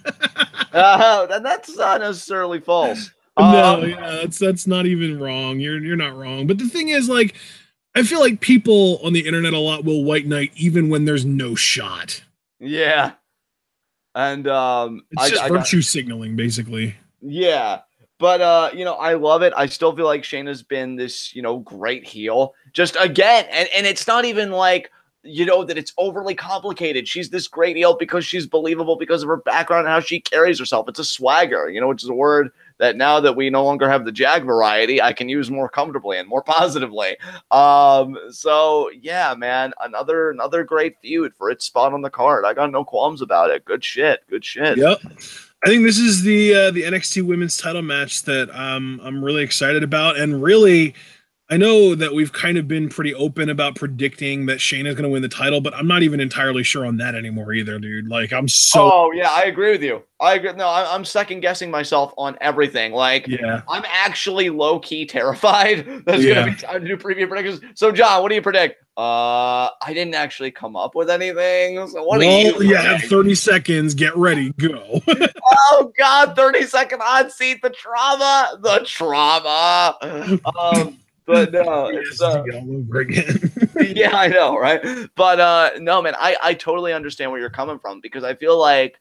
That's not necessarily false. No, yeah, that's not even wrong. You're not wrong. But the thing is, like, I feel like people on the internet a lot will White Knight even when there's no shot. Yeah. And it's just virtue signaling, basically. Yeah. But I love it. I still feel like Shayna's been this, great heel. Just again, and it's not even like, that it's overly complicated. She's this great heel because she's believable because of her background and how she carries herself. It's a swagger, which is a word that now that we no longer have the Jag variety, I can use more comfortably and more positively. So yeah, man, another great feud for its spot on the card. I got no qualms about it. Good shit. Yep. I think this is the NXT Women's Title match that I'm really excited about, and really, I know that we've kind of been pretty open about predicting that Shayna's going to win the title, but I'm not even entirely sure on that anymore either, dude. Like, I'm so. Oh yeah, I agree with you. I agree. No, I'm second guessing myself on everything. Like, Yeah. I'm actually low key terrified that it's gonna Yeah. be time to do preview predictions. So, John, what do you predict? I didn't actually come up with anything. So, what do you Well, you have predict? 30 seconds. Get ready. Go. Oh God, 30-second hot seat. The trauma. The trauma. But no, it's all over again. yeah, I know, right? But no, man, I totally understand where you're coming from because I feel like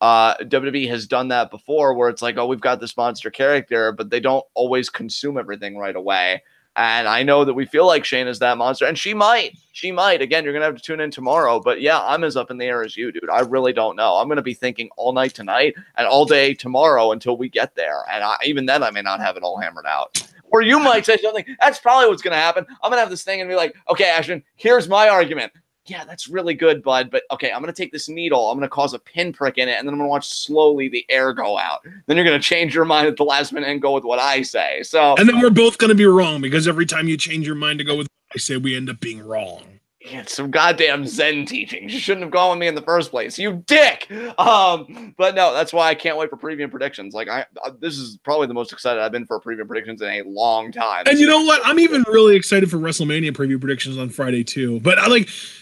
WWE has done that before where it's like, oh, we've got this monster character, but they don't always consume everything right away. And I know that we feel like Shayna's that monster, and she might. She might. Again, you're gonna have to tune in tomorrow. But yeah, I'm as up in the air as you, dude. I really don't know. I'm gonna be thinking all night tonight and all day tomorrow until we get there. And even then, I may not have it all hammered out. Or you might say something. That's probably what's gonna happen. I'm gonna have this thing and be like, okay, Ashton, here's my argument. Yeah, that's really good, bud. But okay, I'm going to take this needle. I'm going to cause a pinprick in it, and then I'm going to watch slowly the air go out. Then you're going to change your mind at the last minute and go with what I say. So, and then we're both going to be wrong because every time you change your mind to go with what I say, we end up being wrong. Yeah, some goddamn Zen teachings. You shouldn't have gone with me in the first place, you dick. But no, that's why I can't wait for preview predictions. Like, this is probably the most excited I've been for preview predictions in a long time. And you know what? I'm even really excited for WrestleMania preview predictions on Friday too. But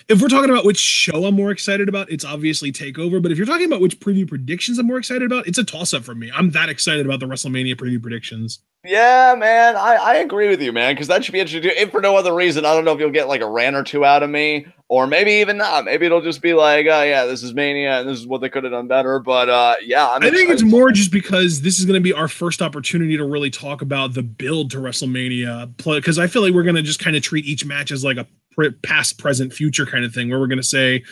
if we're talking about which show I'm more excited about, it's obviously TakeOver. But if you're talking about which preview predictions I'm more excited about, it's a toss-up for me. I'm that excited about the WrestleMania preview predictions. Yeah, man, I agree with you, man, because that should be interesting. If for no other reason, I don't know if you'll get like a rant or two out of me, or maybe even not. Maybe it'll just be like, oh yeah, this is Mania, and this is what they could have done better. But yeah, I think it's more just because this is going to be our first opportunity to really talk about the build to WrestleMania. Because I feel like we're going to just kind of treat each match as like a past, present, future kind of thing, where we're going to say,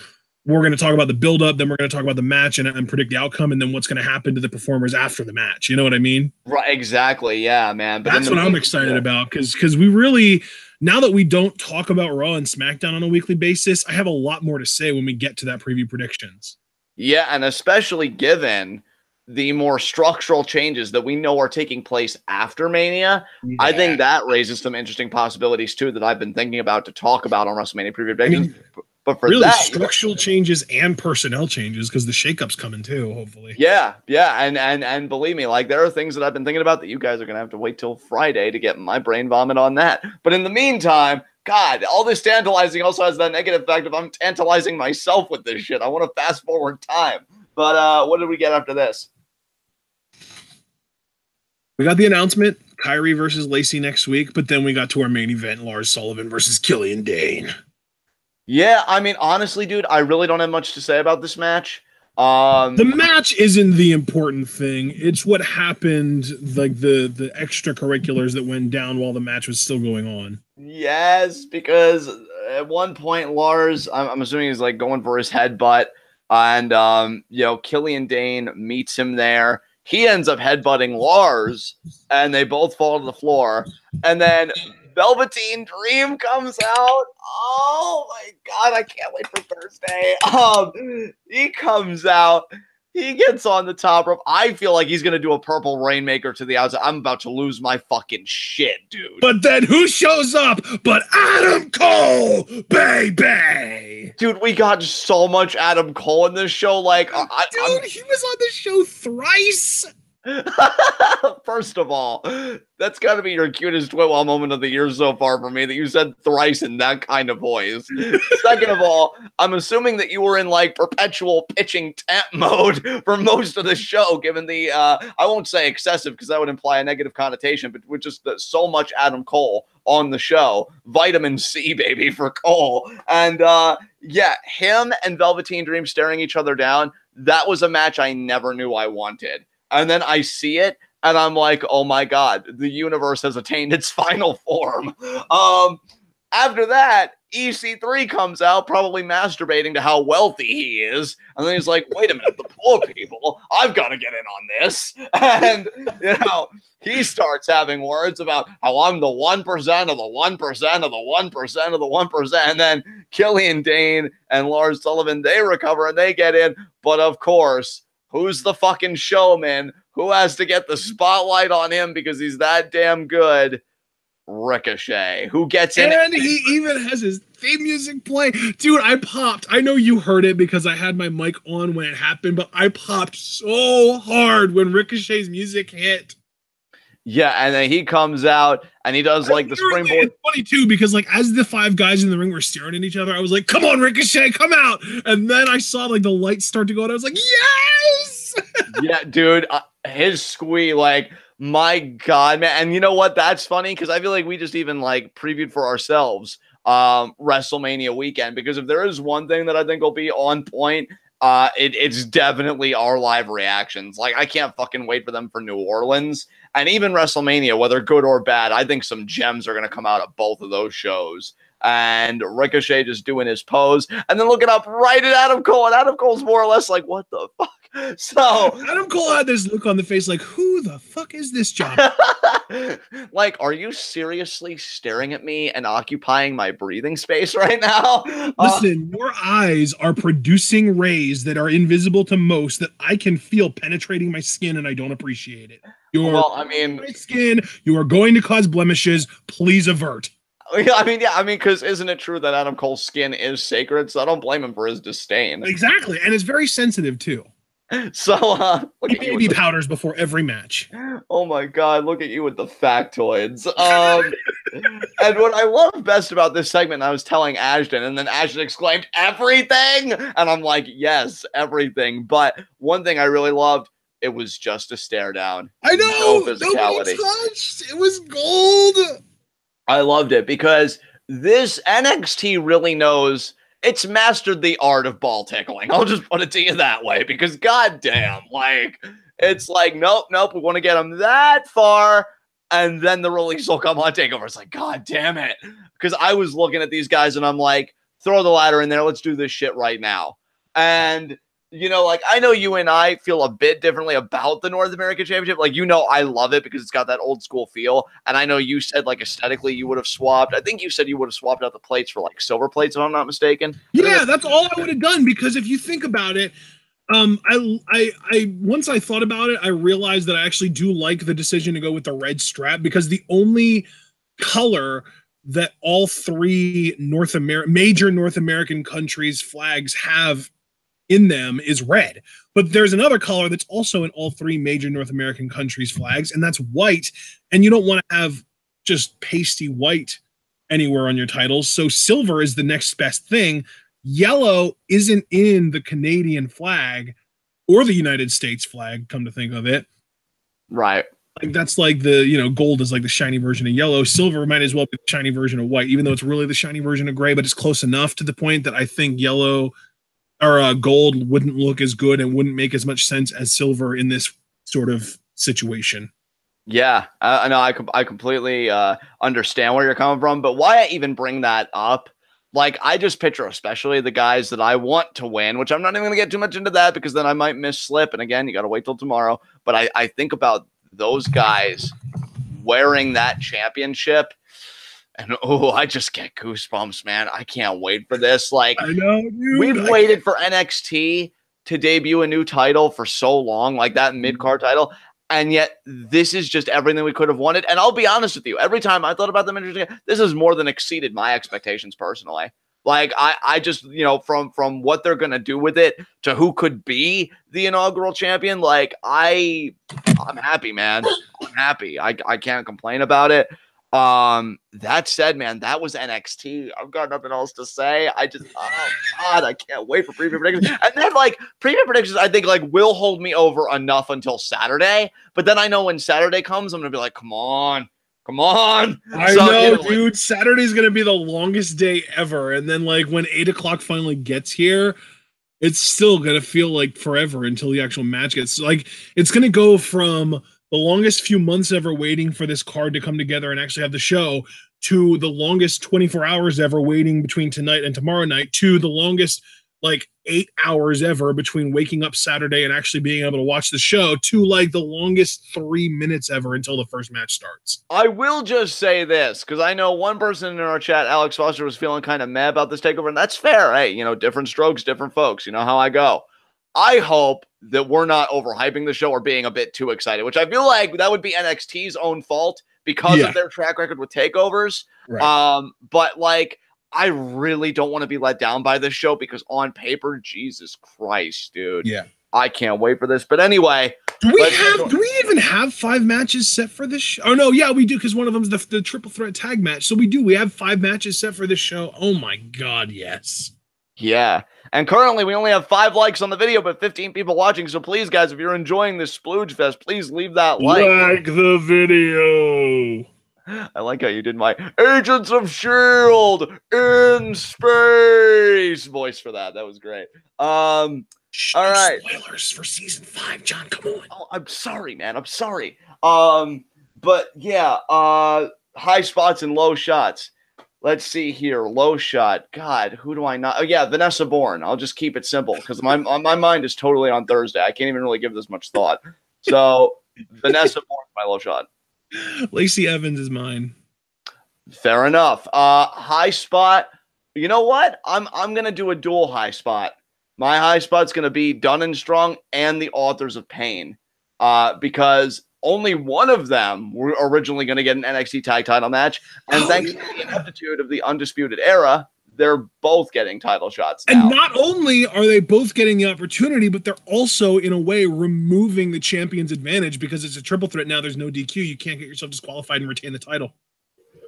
we're going to talk about the build up, then we're going to talk about the match and predict the outcome, and then what's going to happen to the performers after the match. You know what I mean? Right, exactly. Yeah, man. But that's what I'm excited about because we really, now that we don't talk about Raw and SmackDown on a weekly basis, I have a lot more to say when we get to that preview predictions. Yeah, and especially given the more structural changes that we know are taking place after Mania, yeah. I think that raises some interesting possibilities too that I've been thinking about to talk about on WrestleMania preview predictions. But for really, that, structural changes and personnel changes because the shakeup's coming too, hopefully. Yeah, and believe me, like there are things that I've been thinking about that you guys are gonna have to wait till Friday to get my brain vomit on that. But in the meantime, God, all this tantalizing also has that negative effect of I'm tantalizing myself with this shit. I want to fast forward time. But what did we get after this? We got the announcement, Kyrie versus Lacey next week, but then we got to our main event, Lars Sullivan versus Killian Dane. Yeah, I mean, honestly, dude, I really don't have much to say about this match. The match isn't the important thing. It's what happened, like the extracurriculars that went down while the match was still going on. Yes, because at one point, Lars, I'm assuming he's like going for his headbutt, and Killian Dane meets him there. He ends up headbutting Lars, and they both fall to the floor, and then Velveteen Dream comes out. Oh my God, I can't wait for Thursday. He comes out. He gets on the top rope. I feel like he's going to do a purple rainmaker to the outside. I'm about to lose my fucking shit, dude. But then who shows up but Adam Cole, baby? Dude, we got so much Adam Cole in this show. Like, he was on this show thrice. First of all, that's got to be your cutest TWitWoW moment of the year so far for me, that you said thrice in that kind of voice. Second of all, I'm assuming that you were in like perpetual pitching tent mode for most of the show, given the, I won't say excessive because that would imply a negative connotation, but with just so much Adam Cole on the show. Vitamin C, baby, for Cole. And yeah, him and Velveteen Dream staring each other down, that was a match I never knew I wanted. And then I see it, and I'm like, oh my God, the universe has attained its final form. After that, EC3 comes out, probably masturbating to how wealthy he is. And then he's like, wait a minute, the poor people, I've got to get in on this. And, he starts having words about how I'm the 1% of the 1% of the 1% of the 1%. And then Killian Dane and Lars Sullivan, they recover and they get in. But of course, who's the fucking showman? Who has to get the spotlight on him because he's that damn good? Ricochet, who gets in. And he even has his theme music play. Dude, I popped. I know you heard it because I had my mic on when it happened, but I popped so hard when Ricochet's music hit. Yeah, and then he comes out and he does like the springboard. It's funny too because like as the 5 guys in the ring were staring at each other, I was like, "Come on, Ricochet, come out!" And then I saw like the lights start to go, and I was like, "Yes!" Yeah, dude, his squeal, like, my God, man. And you know what? That's funny because I feel like we just even like previewed for ourselves WrestleMania weekend, because if there is one thing that I think will be on point, it's definitely our live reactions. Like, I can't fucking wait for them for New Orleans. And even WrestleMania, whether good or bad, I think some gems are going to come out of both of those shows. And Ricochet just doing his pose and then looking up right at Adam Cole. And Adam Cole's more or less like, what the fuck? So Adam Cole had this look on the face like, who the fuck is this job? Like, are you seriously staring at me and occupying my breathing space right now? Listen, your eyes are producing rays that are invisible to most that I can feel penetrating my skin, and I don't appreciate it. Well, I mean, my skin, you are going to cause blemishes. Please avert. I mean, because isn't it true that Adam Cole's skin is sacred? So I don't blame him for his disdain. Exactly, and it's very sensitive too. So, look at you. Baby powders before every match. Oh my God, look at you with the factoids. And what I love best about this segment, I was telling Ashton, and then Ashton exclaimed, everything! And I'm like, yes, everything. But one thing I really loved, it was just a stare down. I know! No physicality. Nobody touched! It was gold! I loved it because this NXT really knows... It's mastered the art of ball tickling. I'll just put it to you that way, because goddamn, like, it's like, nope, we want to get them that far, and then the release will come on TakeOver. It's like, god damn it. Because I was looking at these guys, and I'm like, throw the ladder in there. Let's do this shit right now. And, you know, like, I know you and I feel a bit differently about the North American Championship. Like, you know, I love it because it's got that old school feel. And I know you said, like, aesthetically you would have swapped. I think you said you would have swapped out the plates for, like, silver plates, if I'm not mistaken. Yeah, that's all I would have done, because if you think about it, I once I thought about it, I realized that I actually do like the decision to go with the red strap, because the only color that all 3 major North American countries' flags have in them is red. But there's another color that's also in all 3 major North American countries' flags, and that's white. And you don't want to have just pasty white anywhere on your titles. So silver is the next best thing. Yellow isn't in the Canadian flag or the United States flag, come to think of it. Right. Like, that's like the, you know, gold is like the shiny version of yellow. Silver might as well be the shiny version of white, even though it's really the shiny version of gray, but it's close enough to the point that I think yellow or gold wouldn't look as good and wouldn't make as much sense as silver in this sort of situation. Yeah, I know. I completely understand where you're coming from, but why I even bring that up, like, I just picture especially the guys that I want to win, which I'm not even going to get too much into that because then I might misslip. And again, you got to wait till tomorrow. But I think about those guys wearing that championship. And, oh, I just get goosebumps, man. I can't wait for this. Like, I know, dude. We've waited for NXT to debut a new title for so long, like that mid-card title. And yet this is just everything we could have wanted. And I'll be honest with you, every time I thought about them, this has more than exceeded my expectations personally. Like, I just, you know, from what they're going to do with it to who could be the inaugural champion, like, I'm happy, man. I'm happy. I can't complain about it. That said, man, that was NXT. I've got nothing else to say. I just, oh God, I can't wait for preview predictions. And then, like, preview predictions, I think, like, will hold me over enough until Saturday. But then I know when Saturday comes, I'm gonna be like, come on. I know, dude. Saturday's gonna be the longest day ever. And then, like, when 8 o'clock finally gets here, it's still gonna feel like forever until the actual match gets, like, it's gonna go from the longest few months ever waiting for this card to come together and actually have the show, to the longest 24 hours ever waiting between tonight and tomorrow night, to the longest, like, 8 hours ever between waking up Saturday and actually being able to watch the show, to, like, the longest 3 minutes ever until the first match starts. I will just say this, because I know one person in our chat, Alex Foster, was feeling kind of mad about this takeover, and that's fair. Hey, you know, different strokes, different folks. You know how I go. I hope that we're not overhyping the show or being a bit too excited, which I feel like that would be NXT's own fault, because of their track record with takeovers. Right. But like, I really don't want to be let down by this show because on paper, Jesus Christ, dude. Yeah. I can't wait for this. But anyway, do we even have 5 matches set for this show? Oh no, yeah, we do, because one of them's the triple threat tag match. So we have 5 matches set for this show. Oh my god, yes. Yeah. And currently we only have 5 likes on the video, but 15 people watching. So please, guys, if you're enjoying this Splooge Fest, please leave that like. Like the video. I like how you did my Agents of S.H.I.E.L.D. in space voice for that. That was great. Shh, all right. Spoilers for season 5, John. Come on. Oh, I'm sorry, man. I'm sorry. But yeah, high spots and low shots. Let's see here. Low shot. God, who do I not? Oh yeah, Vanessa Bourne. I'll just keep it simple because my mind is totally on Thursday. I can't even really give this much thought. So Vanessa Bourne, my low shot. Lacey Evans is mine. Fair enough. High spot. You know what? I'm gonna do a dual high spot. My high spot's gonna be Dunn and Strong and the Authors of Pain, because only one of them were originally going to get an NXT tag title match, and thanks to the ineptitude of the Undisputed Era, they're both getting title shots now. And not only are they both getting the opportunity, but they're also, in a way, removing the champion's advantage because it's a triple threat now. There's no DQ. You can't get yourself disqualified and retain the title.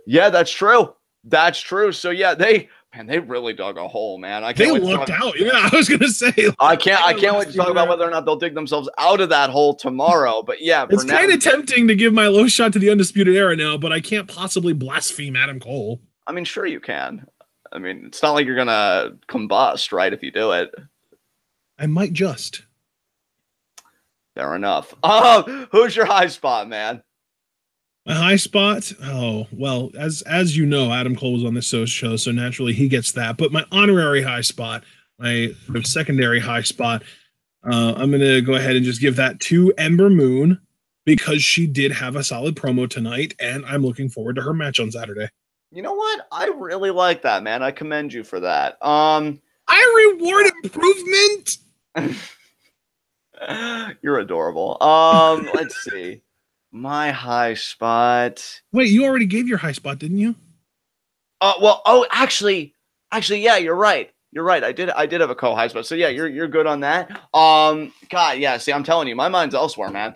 Yeah, that's true. That's true. So yeah, they really dug a hole, man. I can't they lucked out. Yeah, I was gonna say. I can't wait to talk about whether or not they'll dig themselves out of that hole tomorrow. But yeah, it's kind of tempting to give my low shot to the Undisputed Era now, but I can't possibly blaspheme Adam Cole. I mean, sure you can. I mean, it's not like you're gonna combust, right? If you do it, I might just. Fair enough. Who's your high spot, man? My high spot? Oh, well, as you know, Adam Cole was on this show, so naturally he gets that. But my honorary high spot, my secondary high spot, I'm going to go ahead and just give that to Ember Moon because she did have a solid promo tonight, and I'm looking forward to her match on Saturday. You know what? I really like that, man. I commend you for that. I reward improvement. You're adorable. Let's see. My high spot. Wait, you already gave your high spot, didn't you? Actually, yeah, you're right. You're right. I did have a co-high spot. So yeah, you're good on that. God, yeah. See, I'm telling you, my mind's elsewhere, man.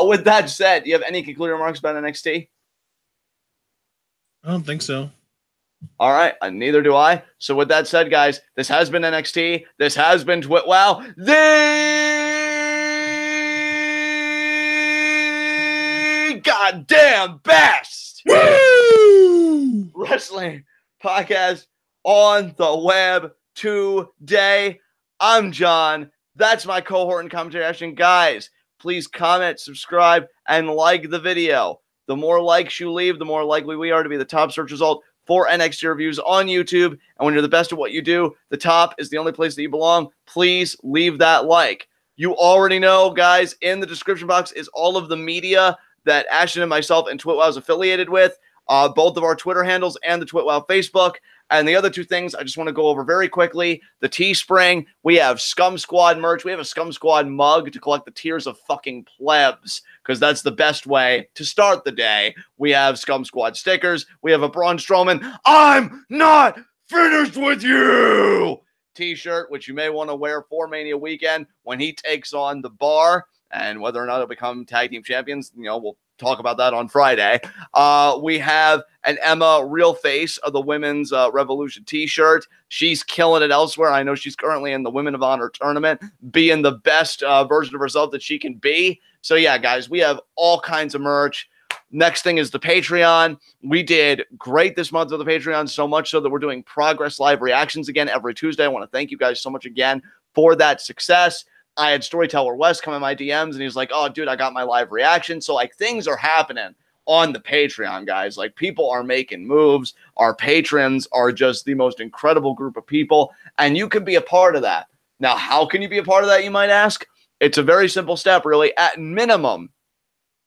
With that said, do you have any concluding remarks about NXT? I don't think so. All right, neither do I. So with that said, guys, this has been NXT. This has been TWitWoW. Goddamn best wrestling podcast on the web today. I'm John. That's my cohort and commentary action. Guys, please comment, subscribe, and like the video. The more likes you leave, the more likely we are to be the top search result for NXT reviews on YouTube. And when you're the best at what you do, the top is the only place that you belong. Please leave that like. You already know, guys, in the description box is all of the media that Ashton and myself and TWitWoW is affiliated with, both of our Twitter handles and the TWitWoW Facebook. And the other two things I just want to go over very quickly. The Teespring, we have Scum Squad merch. We have a Scum Squad mug to collect the tears of fucking plebs, because that's the best way to start the day. We have Scum Squad stickers. We have a Braun Strowman, I'm not finished with you t-shirt, which you may want to wear for Mania weekend when he takes on the Bar. And whether or not it'll become tag team champions, we'll talk about that on Friday. We have an Emma Real Face of the Women's Revolution t-shirt. She's killing it elsewhere. I know she's currently in the Women of Honor tournament, being the best version of herself that she can be. So yeah, guys, we have all kinds of merch. Next thing is the Patreon. We did great this month with the Patreon, so much so that we're doing Progress Live reactions again every Tuesday. I want to thank you guys so much again for that success. I had Storyteller West come in my DMs, and he was like, oh, dude, I got my live reaction. So, like, things are happening on the Patreon, guys. Like, people are making moves. Our patrons are just the most incredible group of people, and you can be a part of that. Now, how can you be a part of that, you might ask? It's a very simple step, really. At minimum,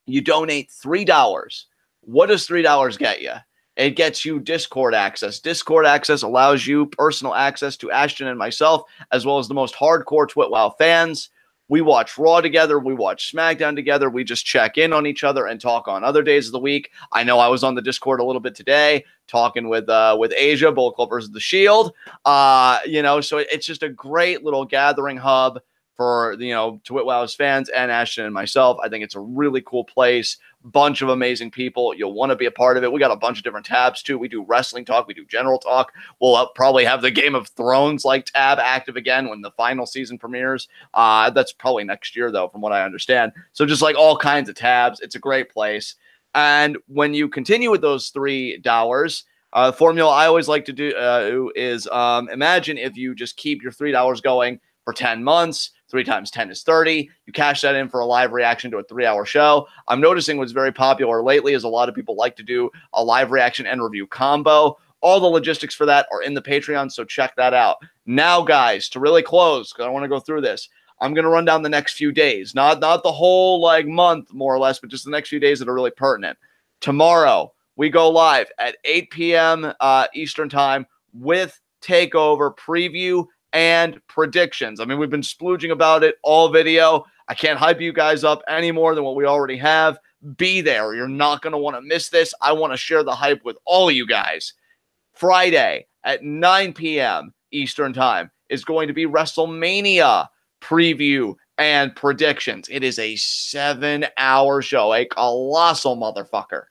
you donate $3. What does $3 get you? It gets you Discord access. Discord access allows you personal access to Ashton and myself, as well as the most hardcore TWitWoW fans. We watch Raw together. We watch SmackDown together. We just check in on each other and talk on other days of the week. I know I was on the Discord a little bit today talking with Asia, Bullet Club versus The Shield. So it's just a great little gathering hub for, TWitWoW's fans and Ashton and myself. I think it's a really cool place. Bunch of amazing people. You'll want to be a part of it. We got a bunch of different tabs too. We do wrestling talk. We do general talk. We'll probably have the Game of Thrones tab active again when the final season premieres. That's probably next year though, from what I understand. So just all kinds of tabs. It's a great place. And when you continue with those $3, the formula I always like to do is imagine if you just keep your $3 going for 10 months. 3 times 10 is 30. You cash that in for a live reaction to a 3-hour show. I'm noticing what's very popular lately is a lot of people like to do a live reaction and review combo. All the logistics for that are in the Patreon, so check that out. Now, guys, to really close, because I want to go through this, I'm going to run down the next few days. Not the whole month, more or less, but just the next few days that are really pertinent. Tomorrow, we go live at 8 p.m. Eastern Time with TakeOver preview and predictions. I mean, we've been splooging about it all video. I can't hype you guys up any more than what we already have. Be there. You're not going to want to miss this. I want to share the hype with all of you guys. Friday at 9 p.m. Eastern Time is going to be WrestleMania preview and predictions. It is a 7-hour show, a colossal motherfucker.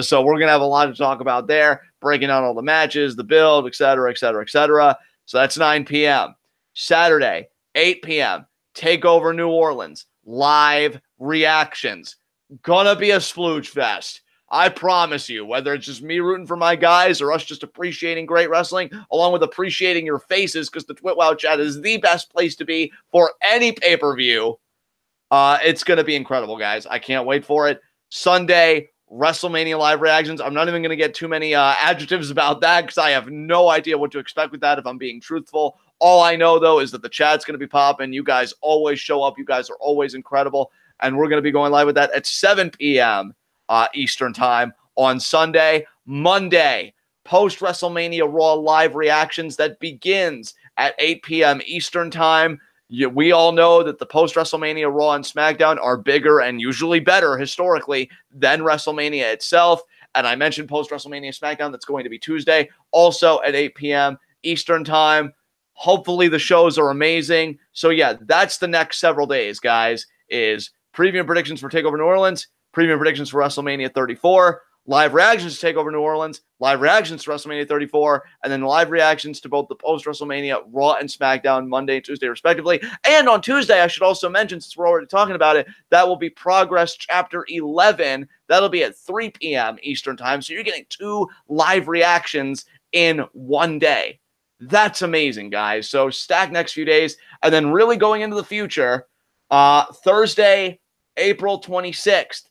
So we're going to have a lot to talk about there, breaking down all the matches, the build, etc., etc., etc. So that's 9 p.m. Saturday, 8 p.m., TakeOver New Orleans, live reactions. Gonna be a splooge fest. I promise you, whether it's just me rooting for my guys or us just appreciating great wrestling, along with appreciating your faces, because the TwitWoW chat is the best place to be for any pay-per-view. It's going to be incredible, guys. I can't wait for it. Sunday, WrestleMania live reactions. I'm not even going to get too many adjectives about that because I have no idea what to expect with that if I'm being truthful. All I know, though, is that the chat's going to be popping. You guys always show up. You guys are always incredible. And we're going to be going live with that at 7 p.m. Eastern Time on Sunday. Monday, post-WrestleMania Raw live reactions that begins at 8 p.m. Eastern Time. We all know that the post-WrestleMania Raw and SmackDown are bigger and usually better historically than WrestleMania itself. And I mentioned post-WrestleMania SmackDown. That's going to be Tuesday, also at 8 p.m. Eastern Time. Hopefully the shows are amazing. So, yeah, that's the next several days, guys, is preview and predictions for TakeOver New Orleans, preview and predictions for WrestleMania 34, live reactions to TakeOver New Orleans, live reactions to WrestleMania 34, and then live reactions to both the post-WrestleMania Raw and SmackDown Monday and Tuesday, respectively. And on Tuesday, I should also mention, since we're already talking about it, that will be Progress Chapter 11. That'll be at 3 p.m. Eastern Time. So you're getting 2 live reactions in one day. That's amazing, guys. So stack next few days. And then really going into the future, Thursday, April 26th,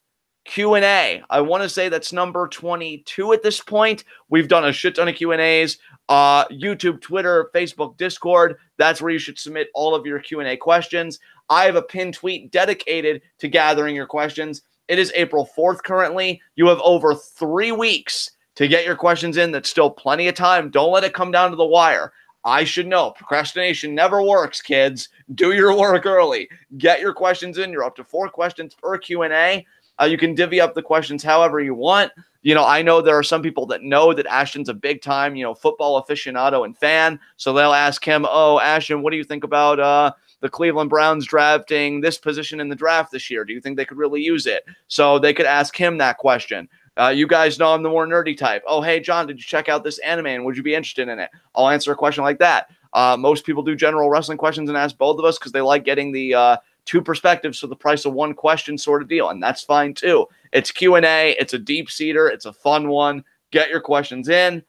Q&A. I want to say that's number 22 at this point. We've done a shit ton of Q&As. YouTube, Twitter, Facebook, Discord. That's where you should submit all of your Q&A questions. I have a pinned tweet dedicated to gathering your questions. It is April 4th currently. You have over 3 weeks to get your questions in. That's still plenty of time. Don't let it come down to the wire. I should know. Procrastination never works, kids. Do your work early. Get your questions in. You're up to 4 questions per Q&A. You can divvy up the questions however you want. I know there are some people that know that Ashton's a big-time, football aficionado and fan. So they'll ask him, oh, Ashton, what do you think about the Cleveland Browns drafting this position in the draft this year? Do you think they could really use it? So they could ask him that question. You guys know I'm the more nerdy type. Oh, hey, John, did you check out this anime and would you be interested in it? I'll answer a question like that. Most people do general wrestling questions and ask both of us because they like getting the 2 perspectives for the price of 1 question sort of deal, and that's fine too. It's Q&A. It's a deep-seater. It's a fun one. Get your questions in.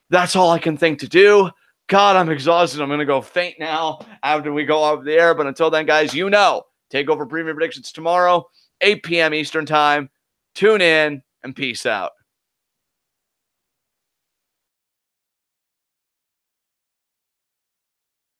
That's all I can think to do. God, I'm exhausted. I'm going to go faint now after we go off the air, but until then, guys, TakeOver Premium Predictions tomorrow, 8 p.m. Eastern Time. Tune in and peace out.